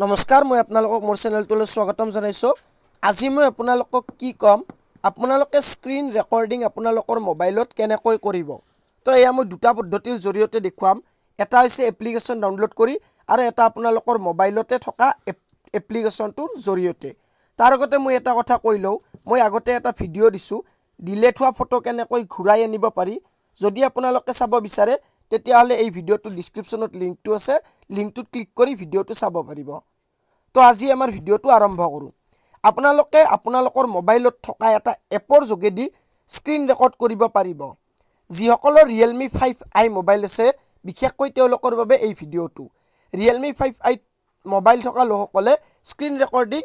নমস্কাৰ মই আপোনালোকক মোৰ চেনেলটোলৈ স্বাগতম জনাইছোঁ। আজি মই আপোনালোকক কি ক'ম, আপোনালোকে স্ক্ৰীন ৰেকৰ্ডিং আপোনালোকৰ মোবাইলত কেনেকৈ কৰিব। তো এয়া মই দুটা পদ্ধতিৰ জৰিয়তে দেখুৱাম। এটা হৈছে এপ্লিকেশ্যন ডাউনলোড কৰি আৰু এটা আপোনালোকৰ মোবাইলতে থকা এপ্লিকেশ্যনটোৰ জৰিয়তে। তাৰ আগতে মই এটা কথা কৈ লওঁ, মই আগতে এটা ভিডিঅ' দিছোঁ ডিলেট হোৱা ফটো কেনেকৈ ঘূৰাই আনিব পাৰি। যদি আপোনালোকে চাব বিচাৰে তেতিয়াহ'লে এই ভিডিঅ'টোৰ ডিছক্ৰিপশ্যনত লিংকটো আছে, লিংকটোত ক্লিক কৰি ভিডিঅ'টো চাব পাৰিব। তো আজি আমাৰ ভিডিঅ'টো আৰম্ভ কৰোঁ। আপোনালোকে আপোনালোকৰ মোবাইলত থকা এটা এপৰ যোগেদি স্ক্ৰীন ৰেকৰ্ড কৰিব পাৰিব। যিসকলৰ ৰিয়েলমি 5i মোবাইল আছে বিশেষকৈ তেওঁলোকৰ বাবে এই ভিডিঅ'টো। ৰিয়েলমি 5i মোবাইল থকা লোকসকলে স্ক্ৰীন ৰেকৰ্ডিং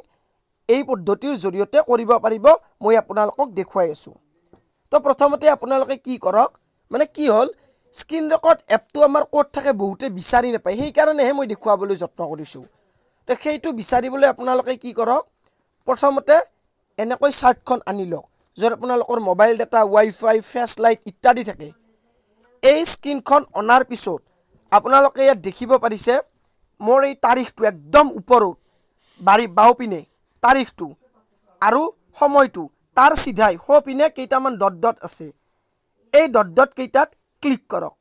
এই পদ্ধতিৰ জৰিয়তে কৰিব পাৰিব। মই আপোনালোকক দেখুৱাই আছোঁ। তো প্ৰথমতে আপোনালোকে কি কৰক, মানে কি হ'ল স্ক্ৰীন ৰেকৰ্ড এপটো আমাৰ ক'ত থাকে বহুতে বিচাৰি নাপায়, সেইকাৰণেহে মই দেখুৱাবলৈ যত্ন কৰিছোঁ। তো সেইটো বিচাৰিবলৈ আপোনালোকে কি কৰক, প্ৰথমতে এনেকৈ চাৰ্টখন আনি লওক য'ত আপোনালোকৰ mobile data, wifi, flash light ইত্যাদি থাকে। এই স্ক্ৰীনখন অনাৰ পিছত আপোনালোকে ইয়াত দেখিব পাৰিছে মোৰ এই তাৰিখটো একদম ওপৰত বাওঁপিনে তাৰিখটো আৰু সময়টো, তাৰ চিধাই সোঁপিনে কেইটামান ডট ডট আছে। এই ডট ডট কেইটাত ক্লিক কৰক।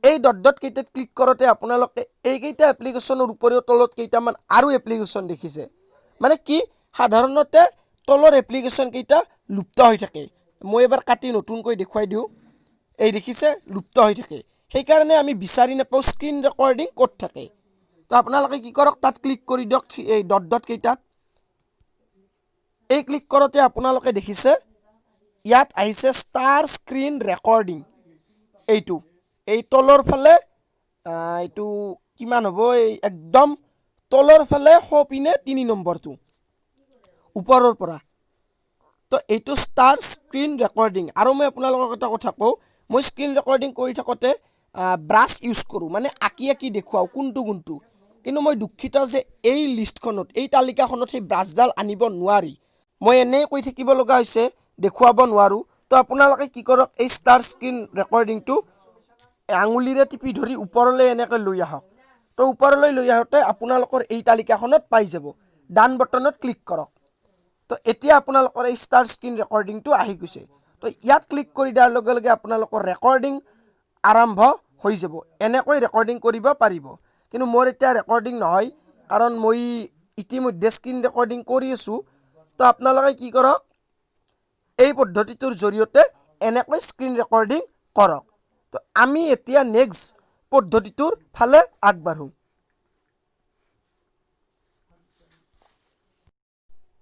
এই ডট ডট কেইটাত ক্লিক কৰোঁতে আপোনালোকে এইকেইটা এপ্লিকেশ্যনৰ উপৰিও তলত কেইটামান আৰু এপ্লিকেশ্যন দেখিছে। মানে কি সাধাৰণতে তলৰ এপ্লিকেশ্যন কেইটা লুপ্ত হৈ থাকে। মই এবাৰ কাটি নতুনকৈ দেখুৱাই দিওঁ। এই দেখিছে লুপ্ত হৈ থাকে, সেইকাৰণে আমি বিচাৰি নাপাওঁ স্ক্ৰীন ৰেকৰ্ডিং ক'ত থাকে। তো আপোনালোকে কি কৰক, তাত ক্লিক কৰি দিয়ক এই ডট ডট কেইটাত। এই ক্লিক কৰোঁতে আপোনালোকে দেখিছে ইয়াত আহিছে ষ্টাৰ স্ক্ৰীন ৰেকৰ্ডিং। এইটো এই তলৰ ফালে এইটো কিমান হ'ব, এই একদম তলৰ ফালে সোঁপিনে 3 নম্বৰটো ওপৰৰ পৰা। তো এইটো ষ্টাৰ স্ক্ৰীন ৰেকৰ্ডিং। আৰু মই আপোনালোকক এটা কথা কওঁ, মই স্ক্ৰীন ৰেকৰ্ডিং কৰি থাকোঁতে ব্ৰাছ ইউজ কৰোঁ, মানে আঁকি আঁকি দেখুৱাওঁ কোনটো কোনটো। কিন্তু মই দুখিত যে এই লিষ্টখনত, এই তালিকাখনত সেই ব্ৰাছডাল আনিব নোৱাৰি। মই এনেই কৈ থাকিব লগা হৈছে, দেখুৱাব নোৱাৰোঁ। তো আপোনালোকে কি কৰক, এই ষ্টাৰ স্ক্ৰীন ৰেকৰ্ডিংটো আঙুলিৰে টিপি ধৰি ওপৰলৈ এনেকৈ লৈ আহক। তো ওপৰলৈ লৈ আহোঁতে আপোনালোকৰ এই তালিকাখনত পাই যাব। ডান বটনত ক্লিক কৰক। তো এতিয়া আপোনালোকৰ এই ষ্টাৰ স্ক্ৰীন ৰেকৰ্ডিংটো আহি গৈছে। তো ইয়াত ক্লিক কৰি দিয়াৰ লগে লগে আপোনালোকৰ ৰেকৰ্ডিং আৰম্ভ হৈ যাব। এনেকৈ ৰেকৰ্ডিং কৰিব পাৰিব। কিন্তু মোৰ এতিয়া ৰেকৰ্ডিং নহয়, কাৰণ মই ইতিমধ্যে স্ক্ৰীন ৰেকৰ্ডিং কৰি আছোঁ। তো আপোনালোকে কি কৰক, এই পদ্ধতিটোৰ জৰিয়তে এনেকৈ স্ক্ৰীন ৰেকৰ্ডিং কৰক। তো আমি এতিয়া নেক্সট পদ্ধতিটোৰ ফালে আগবাঢ়োঁ।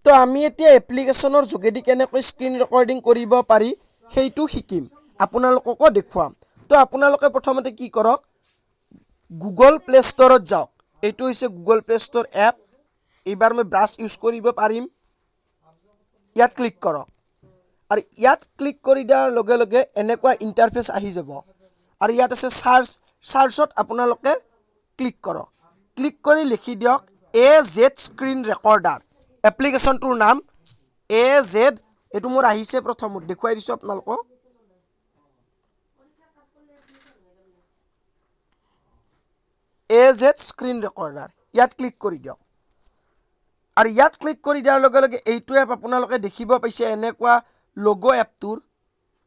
তো আমি এতিয়া এপ্লিকেশ্যনৰ যোগেদি কেনেকৈ স্ক্ৰীন ৰেকৰ্ডিং কৰিব পাৰি সেইটো শিকিম, আপোনালোককো দেখুৱাম। তো আপোনালোকে প্ৰথমতে কি কৰক, গুগল প্লে ষ্ট'ৰত যাওক। এইটো হৈছে গুগল প্লে ষ্ট'ৰ এপ। এইবাৰ মই ব্ৰাছ ইউজ কৰিব পাৰিম। ইয়াত ক্লিক কৰক আৰু ইয়াত ক্লিক কৰি দিয়াৰ লগে লগে এনেকুৱা ইণ্টাৰফেচ আহি যাব। আৰু ইয়াত আছে চাৰ্চত আপোনালোকে ক্লিক কৰক। ক্লিক কৰি লিখি দিয়ক AZ স্ক্ৰীন ৰেকৰ্ডাৰ। এপ্লিকেশ্যনটোৰ নাম AZ। এইটো মোৰ আহিছে, প্ৰথমত দেখুৱাই দিছোঁ আপোনালোকক। AZ স্ক্ৰীন ৰেকৰ্ডাৰ, ইয়াত ক্লিক কৰি দিয়ক। আৰু ইয়াত ক্লিক কৰি দিয়াৰ লগে লগে এইটো এপ আপোনালোকে দেখিব পাইছে, এনেকুৱা লগো এপটোৰ।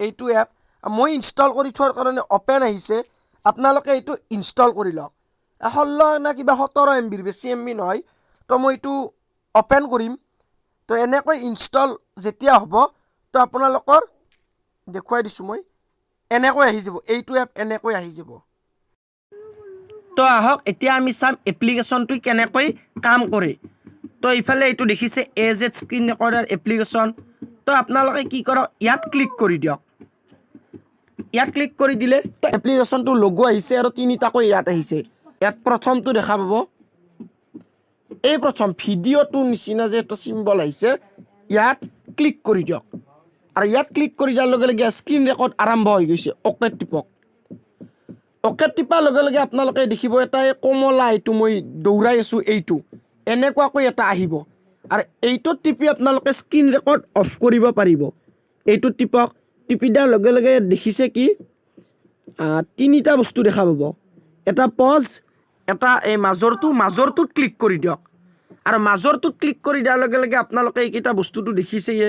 এইটো এপ মই ইনষ্টল কৰি থোৱাৰ কাৰণে অপেন আহিছে। আপোনালোকে এইটো ইনষ্টল কৰি লওক। 16 না কিবা 17 MB, বেছি MB নহয়। তো মই এইটো অপেন কৰিম। তো এনেকৈ ইনষ্টল যেতিয়া হ'ব, তো আপোনালোকৰ দেখুৱাই দিছোঁ মই, এনেকৈ আহি যাব। এইটো এপ এনেকৈ আহি যাব। তো আহক এতিয়া আমি চাম এপ্লিকেশ্যনটো কেনেকৈ কাম কৰে। তো ইফালে এইটো দেখিছে AZ স্ক্ৰীন ৰেকৰ্ডাৰ এপ্লিকেশ্যন। তো আপোনালোকে কি কৰক, ইয়াত ক্লিক কৰি দিয়ক। ইয়াত ক্লিক কৰি দিলে তো এপ্লিকেশ্যনটো লগো আহিছে আৰু 3টাকৈ ইয়াত আহিছে। ইয়াত প্ৰথমটো দেখা পাব, এই প্ৰথম ভিডিঅ'টোৰ নিচিনা যে এটা চিম্বল আহিছে, ইয়াত ক্লিক কৰি দিয়ক। আৰু ইয়াত ক্লিক কৰি দিয়াৰ লগে লগে স্ক্ৰীন ৰেকৰ্ড আৰম্ভ হৈ গৈছে। অ'কে টিপক। অ'কে টিপাৰ লগে লগে আপোনালোকে দেখিব এটা কমলা, এইটো মই দৌৰাই আছোঁ, এইটো এনেকুৱাকৈ এটা আহিব। আৰু এইটোত টিপি আপোনালোকে স্ক্ৰীন ৰেকৰ্ড অফ কৰিব পাৰিব। এইটোত টিপক। টিপি দিয়াৰ লগে লগে দেখিছে কি 3টা বস্তু দেখা পাব। এটা পজ, এটা এই মাজৰটোত ক্লিক কৰি দিয়ক আৰু মাজৰটোত ক্লিক কৰি দিয়াৰ লগে লগে আপোনালোকে এইকেইটা বস্তুটো দেখিছেয়ে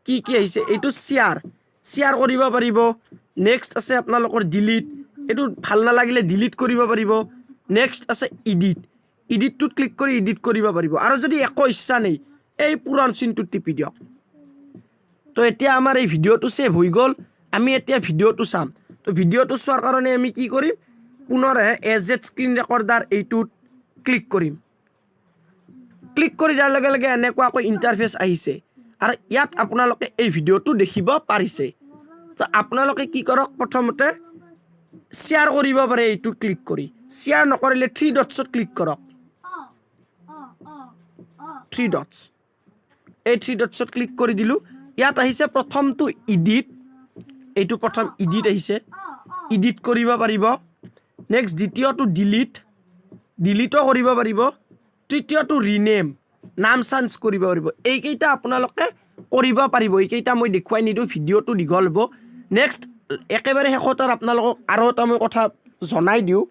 কি আহিছে এইটো শ্বেয়াৰ কৰিব পাৰিব নেক্সট আছে আপোনালোকৰ ডিলিট এইটো ভাল নালাগিলে ডিলিট কৰিব পাৰিব নেক্সট আছে ইডিটটোত ক্লিক কৰি ইডিট কৰিব পাৰিব আৰু যদি একো ইচ্ছা নাই এই পুৰণ চিনটোত টিপি দিয়ক তো এতিয়া আমাৰ এই ভিডিঅ'টো সেভ হৈ গ'ল আমি এতিয়া ভিডিঅ'টো চাম তো ভিডিঅ'টো চোৱাৰ কাৰণে আমি কি কৰিম পুনৰে এজেড স্ক্ৰীন ৰেকৰ্ডাৰ এইটোত ক্লিক কৰিম ক্লিক কৰি দিয়াৰ লগে লগে এনেকুৱাকৈ ইণ্টাৰফেচ আহিছে আৰু ইয়াত আপোনালোকে এই ভিডিঅ'টো দেখিব পাৰিছে তো আপোনালোকে কি কৰক প্ৰথমতে শ্বেয়াৰ কৰিব পাৰে এইটো ক্লিক কৰি শ্বেয়াৰ নকৰিলে 3 ডটছত ক্লিক কৰক 3 ডটছ এই 3 ডটছত ক্লিক কৰি দিলোঁ ইয়াত আহিছে প্ৰথমটো ইডিট এইটো প্ৰথম ইডিট আহিছে ইডিট কৰিব পাৰিব নেক্সট দ্বিতীয়টো ডিলিটো কৰিব পাৰিব তৃতীয়টো ৰিনেম নাম চেঞ্জ কৰিব পাৰিব এইকেইটা আপোনালোকে কৰিব পাৰিব এইকেইটা মই দেখুৱাই নিদিওঁ ভিডিঅ'টো দীঘল হ'ব নেক্সট একেবাৰে শেষত আপোনালোকক আৰু এটা মই কথা জনাই দিওঁ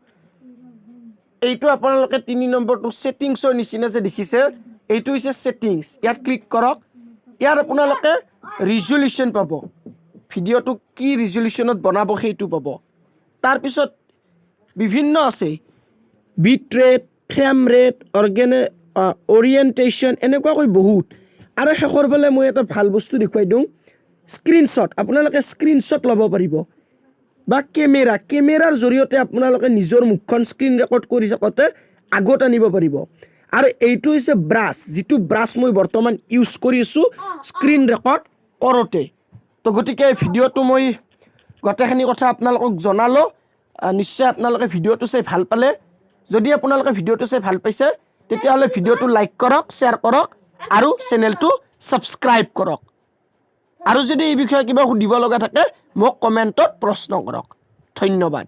এইটো আপোনালোকে 3 নম্বৰটো ছেটিংছৰ নিচিনা যে দেখিছে এইটো হৈছে ছেটিংছ ইয়াত ক্লিক কৰক ইয়াত আপোনালোকে ৰিজলিউশ্যন পাব ভিডিঅ'টো কি ৰিজলিউশ্যনত বনাব সেইটো পাব তাৰপিছত বিভিন্ন আছে bit rate frame rate orientation এনেকুৱাকৈ বহুত আৰু শেষৰ ফালে মই এটা ভাল বস্তু দেখুৱাই দিওঁ স্ক্ৰীনশ্বট আপোনালোকে স্ক্ৰীনশ্বট ল'ব পাৰিব বা কেমেৰাৰ জৰিয়তে আপোনালোকে নিজৰ মুখখন স্ক্ৰীন ৰেকৰ্ড কৰি থাকোঁতে আগত আনিব পাৰিব আৰু এইটো হৈছে ব্ৰাছ যিটো ব্ৰাছ মই বৰ্তমান ইউজ কৰি আছোঁ স্ক্ৰীন ৰেকৰ্ড কৰোঁতে তো গতিকে ভিডিঅ'টো মই গোটেইখিনি কথা আপোনালোকক জনালোঁ নিশ্চয় আপোনালোকে ভিডিঅ'টো চাই ভাল পালে যদি আপোনালোকে ভিডিঅ'টো চাই ভাল পাইছে তেতিয়াহ'লে ভিডিঅ'টো লাইক কৰক শ্বেয়াৰ কৰক আৰু চেনেলটো ছাবস্ক্ৰাইব কৰক আৰু যদি এই বিষয়ে কিবা সুধিব লগা থাকে মোক কমেণ্টত প্ৰশ্ন কৰক ধন্যবাদ